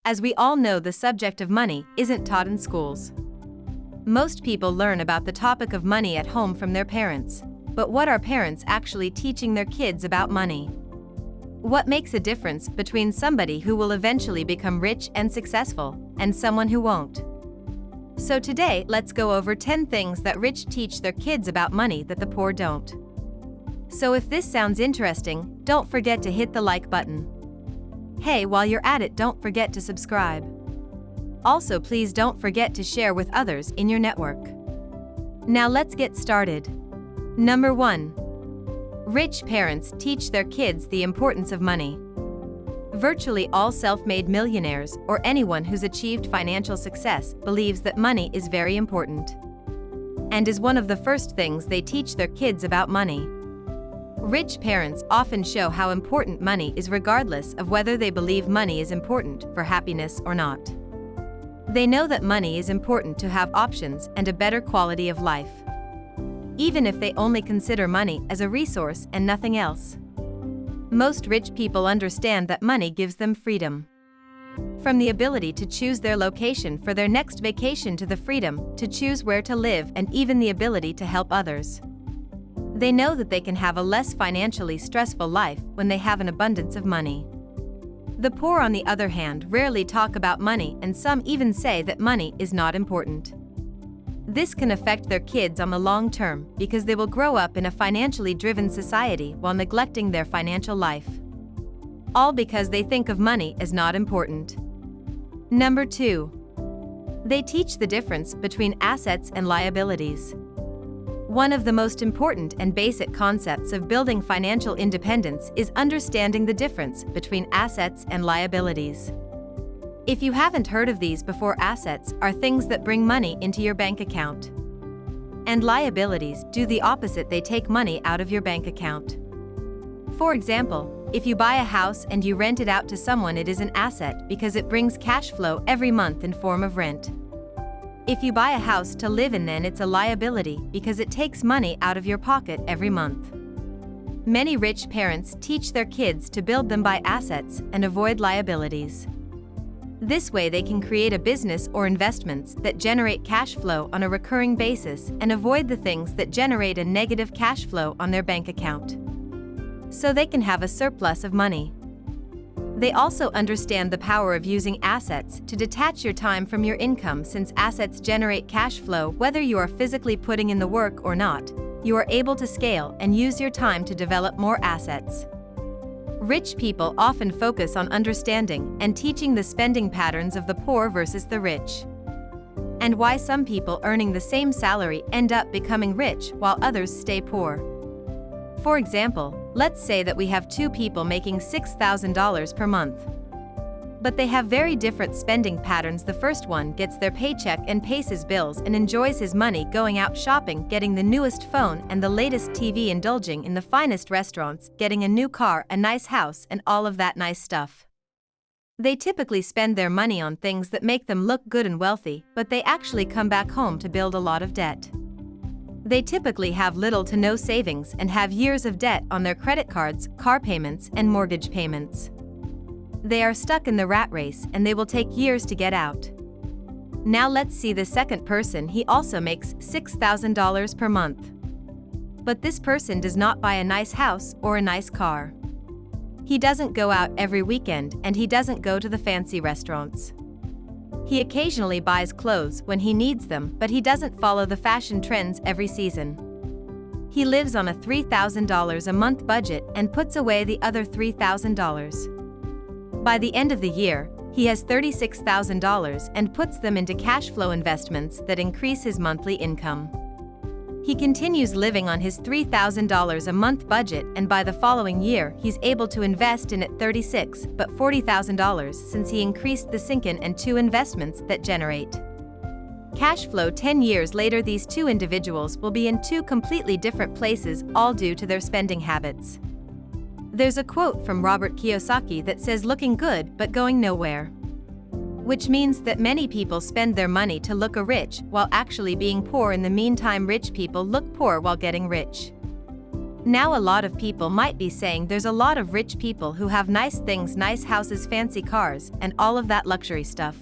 As we all know, the subject of money isn't taught in schools. Most people learn about the topic of money at home from their parents. But what are parents actually teaching their kids about money? What makes a difference between somebody who will eventually become rich and successful and someone who won't? So today, let's go over 10 things that rich teach their kids about money that the poor don't. So if this sounds interesting, don't forget to hit the like button. Hey, while you're at it, don't forget to subscribe. Also, please don't forget to share with others in your network. Now let's get started. Number 1. Rich parents teach their kids the importance of money. Virtually all self-made millionaires or anyone who's achieved financial success believes that money is very important and is one of the first things they teach their kids about money. Rich parents often show how important money is regardless of whether they believe money is important for happiness or not. They know that money is important to have options and a better quality of life, even if they only consider money as a resource and nothing else. Most rich people understand that money gives them freedom. From the ability to choose their location for their next vacation to the freedom to choose where to live and even the ability to help others. They know that they can have a less financially stressful life when they have an abundance of money. The poor, on the other hand, rarely talk about money, and some even say that money is not important. This can affect their kids on the long term because they will grow up in a financially driven society while neglecting their financial life. All because they think of money as not important. Number 2. They teach the difference between assets and liabilities. One of the most important and basic concepts of building financial independence is understanding the difference between assets and liabilities. If you haven't heard of these before, assets are things that bring money into your bank account. And liabilities do the opposite, they take money out of your bank account. For example, if you buy a house and you rent it out to someone, it is an asset because it brings cash flow every month in form of rent. If you buy a house to live in, then it's a liability because it takes money out of your pocket every month. Many rich parents teach their kids to build them by assets and avoid liabilities. This way they can create a business or investments that generate cash flow on a recurring basis and avoid the things that generate a negative cash flow on their bank account. So they can have a surplus of money. They also understand the power of using assets to detach your time from your income, since assets generate cash flow whether you are physically putting in the work or not. You are able to scale and use your time to develop more assets. Rich people often focus on understanding and teaching the spending patterns of the poor versus the rich, and why some people earning the same salary end up becoming rich while others stay poor. For example, let's say that we have two people making $6,000 per month. But they have very different spending patterns. The first one gets their paycheck and pays his bills and enjoys his money going out shopping, getting the newest phone and the latest TV, indulging in the finest restaurants, getting a new car, a nice house, and all of that nice stuff. They typically spend their money on things that make them look good and wealthy, but they actually come back home to build a lot of debt. They typically have little to no savings and have years of debt on their credit cards, car payments, and mortgage payments. They are stuck in the rat race and they will take years to get out. Now let's see the second person. He also makes $6,000 per month. But this person does not buy a nice house or a nice car. He doesn't go out every weekend and he doesn't go to the fancy restaurants. He occasionally buys clothes when he needs them, but he doesn't follow the fashion trends every season. He lives on a $3,000 a month budget and puts away the other $3,000. By the end of the year, he has $36,000 and puts them into cash flow investments that increase his monthly income. He continues living on his $3,000 a month budget, and by the following year he's able to invest in it $40,000 since he increased the Sinkin and two investments that generate cash flow. 10 years later, these two individuals will be in two completely different places, all due to their spending habits. There's a quote from Robert Kiyosaki that says, "Looking good but going nowhere," which means that many people spend their money to look rich while actually being poor. In the meantime, rich people look poor while getting rich. Now a lot of people might be saying there's a lot of rich people who have nice things, nice houses, fancy cars, and all of that luxury stuff.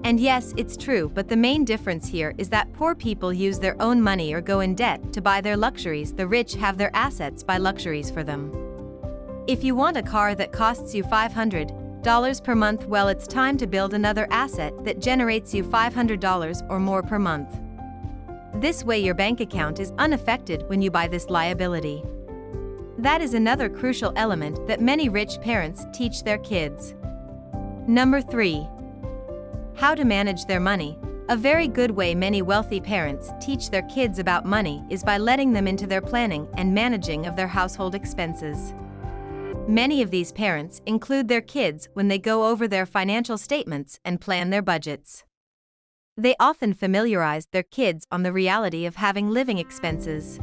And yes, it's true, but the main difference here is that poor people use their own money or go in debt to buy their luxuries. The rich have their assets buy luxuries for them. If you want a car that costs you $500 per month, well, it's time to build another asset that generates you $500 or more per month. This way your bank account is unaffected when you buy this liability. That is another crucial element that many rich parents teach their kids. Number 3. How to manage their money. A very good way many wealthy parents teach their kids about money is by letting them into their planning and managing of their household expenses. Many of these parents include their kids when they go over their financial statements and plan their budgets. They often familiarize their kids on the reality of having living expenses.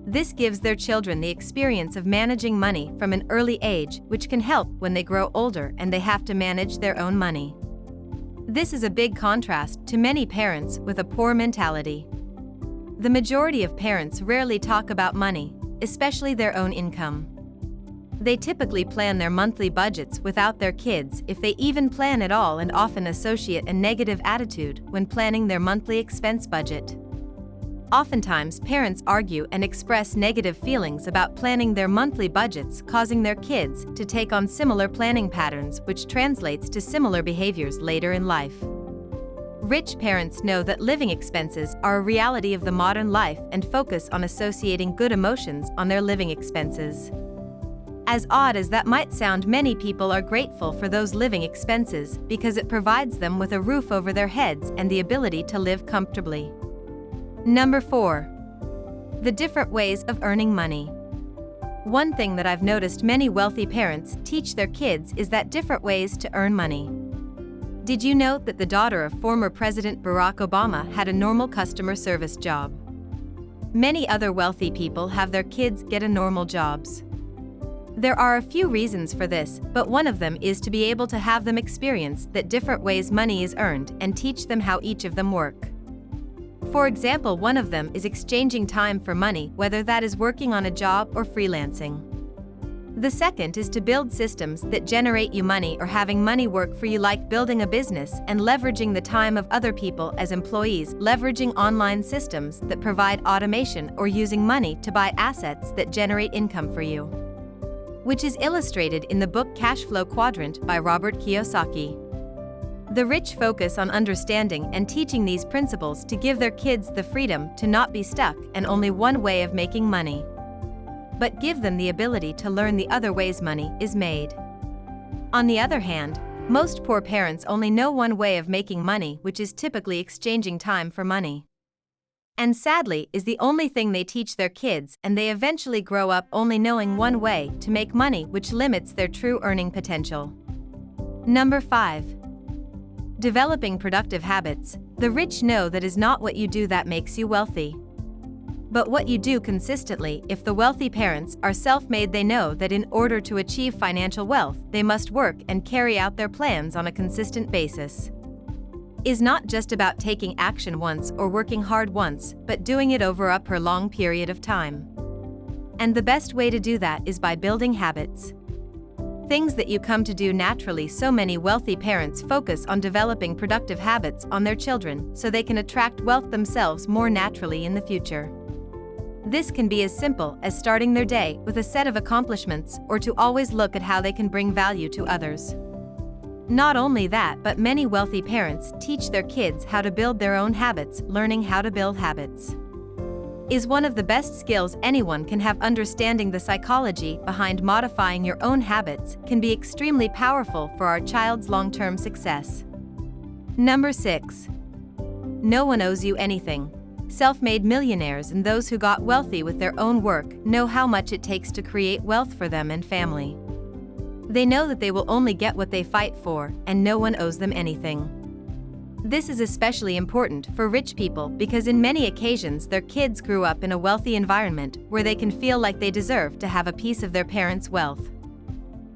This gives their children the experience of managing money from an early age, which can help when they grow older and they have to manage their own money. This is a big contrast to many parents with a poor mentality. The majority of parents rarely talk about money, especially their own income. They typically plan their monthly budgets without their kids, if they even plan at all, and often associate a negative attitude when planning their monthly expense budget. Oftentimes, parents argue and express negative feelings about planning their monthly budgets, causing their kids to take on similar planning patterns, which translates to similar behaviors later in life. Rich parents know that living expenses are a reality of the modern life and focus on associating good emotions on their living expenses. As odd as that might sound, many people are grateful for those living expenses because it provides them with a roof over their heads and the ability to live comfortably. Number 4. The different ways of earning money. One thing that I've noticed many wealthy parents teach their kids is that different ways to earn money. Did you know that the daughter of former President Barack Obama had a normal customer service job? Many other wealthy people have their kids get normal jobs. There are a few reasons for this, but one of them is to be able to have them experience that different ways money is earned and teach them how each of them work. For example, one of them is exchanging time for money, whether that is working on a job or freelancing. The second is to build systems that generate you money or having money work for you, like building a business and leveraging the time of other people as employees, leveraging online systems that provide automation, or using money to buy assets that generate income for you, which is illustrated in the book Cash Flow Quadrant by Robert Kiyosaki. The rich focus on understanding and teaching these principles to give their kids the freedom to not be stuck in only one way of making money, but give them the ability to learn the other ways money is made. On the other hand, most poor parents only know one way of making money, which is typically exchanging time for money. And sadly, is the only thing they teach their kids, and they eventually grow up only knowing one way to make money, which limits their true earning potential. Number 5. Developing productive habits. The rich know that is not what you do that makes you wealthy, but what you do consistently. If the wealthy parents are self-made, they know that in order to achieve financial wealth, they must work and carry out their plans on a consistent basis. Is not just about taking action once or working hard once, but doing it over a prolonged period of time. And the best way to do that is by building habits, things that you come to do naturally. So many wealthy parents focus on developing productive habits on their children so they can attract wealth themselves more naturally in the future. This can be as simple as starting their day with a set of accomplishments, or to always look at how they can bring value to others. Not only that, but many wealthy parents teach their kids how to build their own habits. Learning how to build habits is one of the best skills anyone can have. Understanding the psychology behind modifying your own habits can be extremely powerful for our child's long-term success. Number 6. No one owes you anything. Self-made millionaires and those who got wealthy with their own work know how much it takes to create wealth for them and family. They know that they will only get what they fight for, and no one owes them anything. This is especially important for rich people because in many occasions their kids grew up in a wealthy environment where they can feel like they deserve to have a piece of their parents' wealth.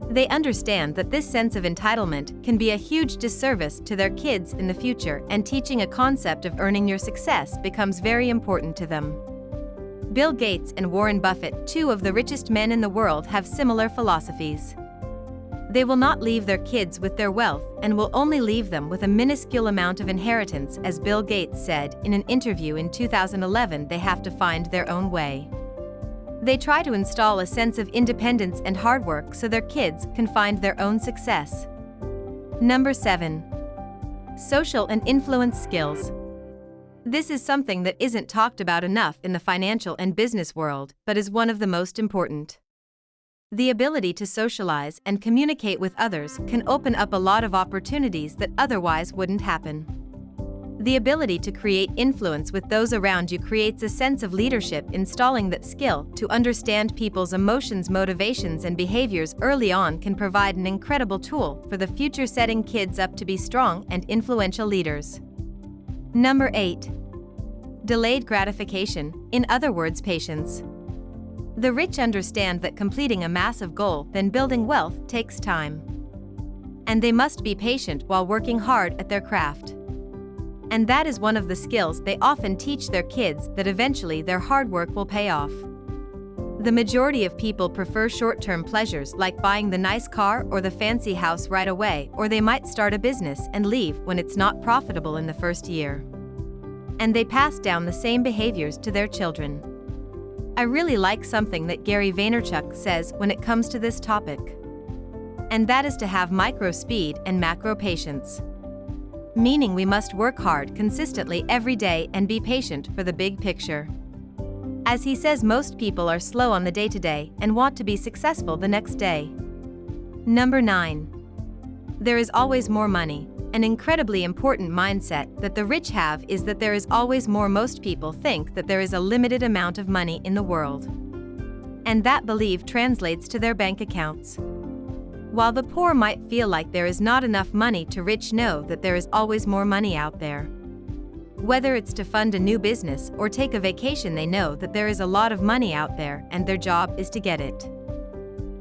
They understand that this sense of entitlement can be a huge disservice to their kids in the future, and teaching a concept of earning your success becomes very important to them. Bill Gates and Warren Buffett, two of the richest men in the world, have similar philosophies. They will not leave their kids with their wealth and will only leave them with a minuscule amount of inheritance. As Bill Gates said in an interview in 2011, they have to find their own way. They try to install a sense of independence and hard work so their kids can find their own success. Number 7. Social and influence skills. This is something that isn't talked about enough in the financial and business world, but is one of the most important. The ability to socialize and communicate with others can open up a lot of opportunities that otherwise wouldn't happen. The ability to create influence with those around you creates a sense of leadership. Installing that skill to understand people's emotions, motivations, and behaviors early on can provide an incredible tool for the future, setting kids up to be strong and influential leaders. Number 8. Delayed gratification, in other words, patience. The rich understand that completing a massive goal, then building wealth, takes time. And they must be patient while working hard at their craft. And that is one of the skills they often teach their kids, that eventually their hard work will pay off. The majority of people prefer short-term pleasures like buying the nice car or the fancy house right away, or they might start a business and leave when it's not profitable in the first year. And they pass down the same behaviors to their children. I really like something that Gary Vaynerchuk says when it comes to this topic. And that is to have micro speed and macro patience. Meaning we must work hard consistently every day and be patient for the big picture. As he says, most people are slow on the day-to-day and want to be successful the next day. Number 9. There is always more money. An incredibly important mindset that the rich have is that there is always more. Most people think that there is a limited amount of money in the world. And that belief translates to their bank accounts. While the poor might feel like there is not enough money, to rich know that there is always more money out there. Whether it's to fund a new business or take a vacation, they know that there is a lot of money out there and their job is to get it.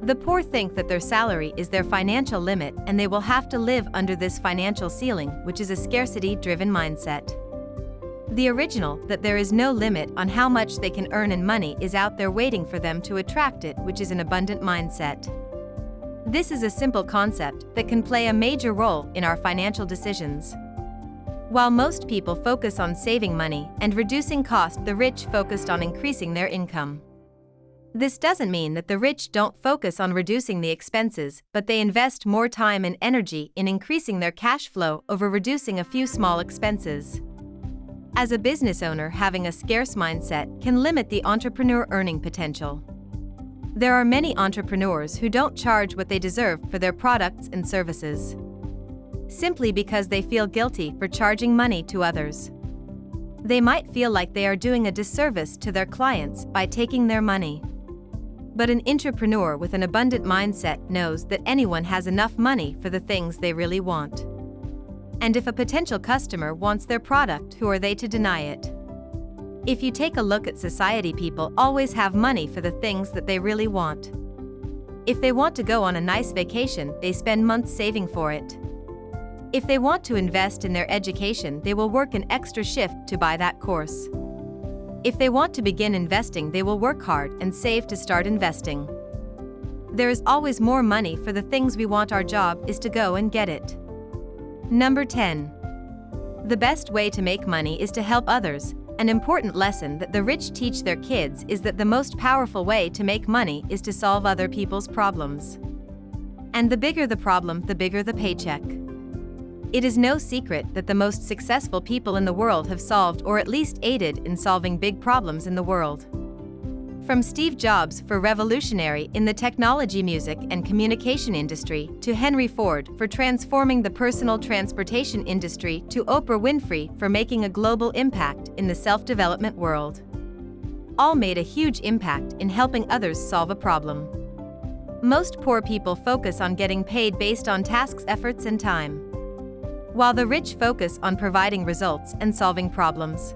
The poor think that their salary is their financial limit and they will have to live under this financial ceiling, which is a scarcity-driven mindset. The original, that there is no limit on how much they can earn and money is out there waiting for them to attract it, which is an abundant mindset. This is a simple concept that can play a major role in our financial decisions. While most people focus on saving money and reducing cost, the rich focused on increasing their income. This doesn't mean that the rich don't focus on reducing the expenses, but they invest more time and energy in increasing their cash flow over reducing a few small expenses. As a business owner, having a scarce mindset can limit the entrepreneur earning potential. There are many entrepreneurs who don't charge what they deserve for their products and services, simply because they feel guilty for charging money to others. They might feel like they are doing a disservice to their clients by taking their money. But an entrepreneur with an abundant mindset knows that anyone has enough money for the things they really want. And if a potential customer wants their product, who are they to deny it? If you take a look at society, people always have money for the things that they really want. If they want to go on a nice vacation, they spend months saving for it. If they want to invest in their education, they will work an extra shift to buy that course. If they want to begin investing, they will work hard and save to start investing. There is always more money for the things we want. Our job is to go and get it. Number 10. The best way to make money is to help others. An important lesson that the rich teach their kids is that the most powerful way to make money is to solve other people's problems. And the bigger the problem, the bigger the paycheck. It is no secret that the most successful people in the world have solved or at least aided in solving big problems in the world. From Steve Jobs for revolutionary in the technology, music, and communication industry, to Henry Ford for transforming the personal transportation industry, to Oprah Winfrey for making a global impact in the self-development world. All made a huge impact in helping others solve a problem. Most poor people focus on getting paid based on tasks, efforts, and time, while the rich focus on providing results and solving problems.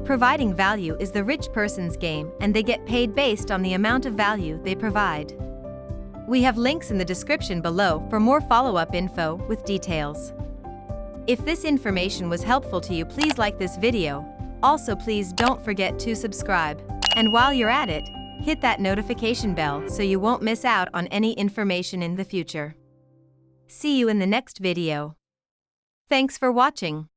Providing value is the rich person's game, and they get paid based on the amount of value they provide. We have links in the description below for more follow-up info with details. If this information was helpful to you, please like this video. Also, please don't forget to subscribe. And while you're at it, hit that notification bell so you won't miss out on any information in the future. See you in the next video. Thanks for watching.